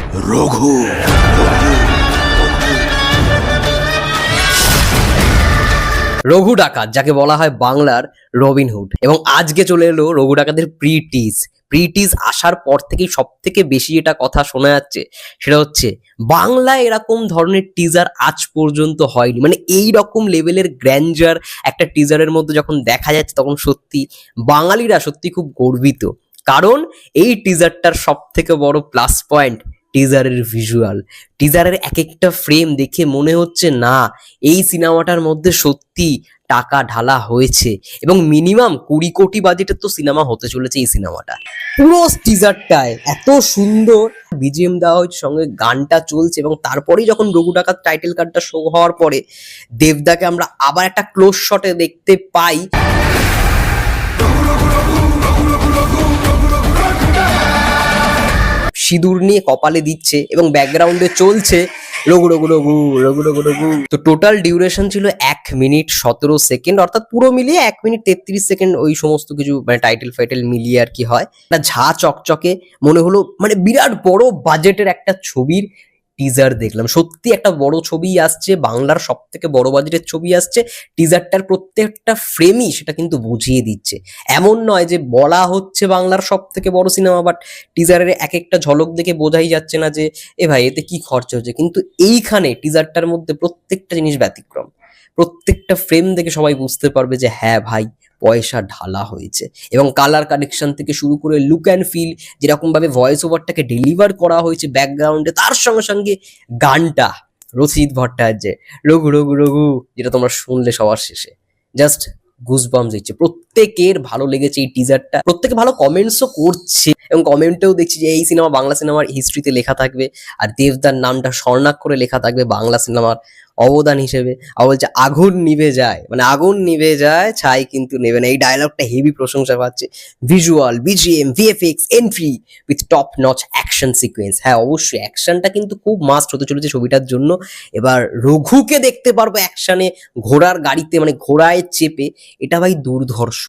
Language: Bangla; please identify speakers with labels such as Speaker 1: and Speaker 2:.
Speaker 1: রঘু।
Speaker 2: রঘু ডাকাত, যাকে বলা হয় বাংলার রবিনহুড, এবং আজকে চলে এলো রঘু ডাকাতের প্রি টিজ আসার পর থেকেই সব থেকে বেশি এটা কথা শোনা যাচ্ছে, সেটা হচ্ছে বাংলায় এরকম ধরনের টিজার আজ পর্যন্ত হয়নি। মানে এই রকম লেভেলের গ্র্যান্ডার একটা টিজারের মধ্যে যখন দেখা যাচ্ছে, তখন সত্যি বাঙালিরা সত্যি খুব গর্বিত। কারণ এই টিজারটার সব থেকে বড় প্লাস পয়েন্ট টিজারের ভিজুয়াল। টিজারের এক একটা ফ্রেম দেখে মনে হচ্ছে না, এই সিনেমাটার মধ্যে সত্যি টাকা ঢালা হয়েছে, এবং মিনিমাম 20 কোটি বাজেটের তো সিনেমা হতে চলেছে এই সিনেমাটা। পুরো টিজারটায় এত সুন্দর বিজিএম দেওয়া হয়েছে, সঙ্গে গানটা চলছে, এবং তারপরেই যখন রঘু ডাকাত টাইটেল কার্ডটা শো হওয়ার পরে দেবদাকে আমরা আবার একটা ক্লোজ শটে দেখতে পাই। সিঁদুর নিয়ে কপালে দিচ্ছে এবং ব্যাকগ্রাউন্ডে চলছে রঘু রঘু রঘু রঘু রঘু রঘু। তো টোটাল ডিউরেশন ছিল 1 মিনিট 17 সেকেন্ড, অর্থাৎ পুরো মিলিয়ে 1 মিনিট 33 সেকেন্ড, ওই সমস্ত কিছু মানে টাইটেল ফাইটেল মিলিয়ে আর কি হয়। একটা ঝা চকচকে মনে হলো, মানে বিরাট বড় বাজেটের একটা ছবির টিজার দেখলাম। সত্যি একটা বড় ছবি আসছে, বাংলার সব থেকে বড় বাজেটের ছবি আসছে। টিজারটার প্রত্যেকটা ফ্রেমই সেটা কিন্তু বুঝিয়ে দিচ্ছে। এমন নয় যে বলা হচ্ছে বাংলার সব থেকে বড় সিনেমা, বাট টিজারের এক একটা ঝলক দেখে বোঝাই যাচ্ছে না যে এ ভাই এতে কি খরচা হচ্ছে। কিন্তু এইখানে টিজারটার মধ্যে প্রত্যেকটা জিনিস ব্যতিক্রম। প্রত্যেকটা ফ্রেম দেখে সবাই বুঝতে পারবে যে হ্যাঁ ভাই, পয়সা ঢালা হয়েছে। এবং কালার কানেকশন থেকে শুরু করে লুক অ্যান্ড ফিল, যেরকম ভাবে ভয়েস ওভারটাকে ডেলিভার করা হয়েছে ব্যাকগ্রাউন্ডে, তার সঙ্গে সঙ্গে গানটা রচিত ভট্টাচার্যের রঘু রঘু রঘু, যেটা তোমরা শুনলে সবার শেষে, জাস্ট গুজবাম্পস দিচ্ছে। প্রত্যেকের ভালো লেগেছে এই টিজারটা, প্রত্যেকে ভালো কমেন্টসও করছে, এবং কমেন্টেও দেখছি যে এই সিনেমা বাংলা সিনেমার হিস্ট্রিতে লেখা থাকবে, আর দেবদার নামটা স্বর্ণাক্ষরে লেখা থাকবে বাংলা সিনেমার অবদান হিসেবে। আর বলছে আগুন নিভে যায়, মানে আগুন নিভে যায় ছাই কিন্তু নেবে না। এই ডায়লগটা হেভি প্রশংসা পাচ্ছে। Visual, BGM, VFX, entry with top notch action sequence. হ্যাঁ অবশ্যই অ্যাকশনটা কিন্তু খুব মাস্ট হতে চলেছে ছবিটার জন্য। এবার রঘুকে দেখতে পারবো অ্যাকশনে, ঘোড়ার গাড়িতে, মানে ঘোড়ায় চেপে। এটা ভাই দুর্ধর্ষ।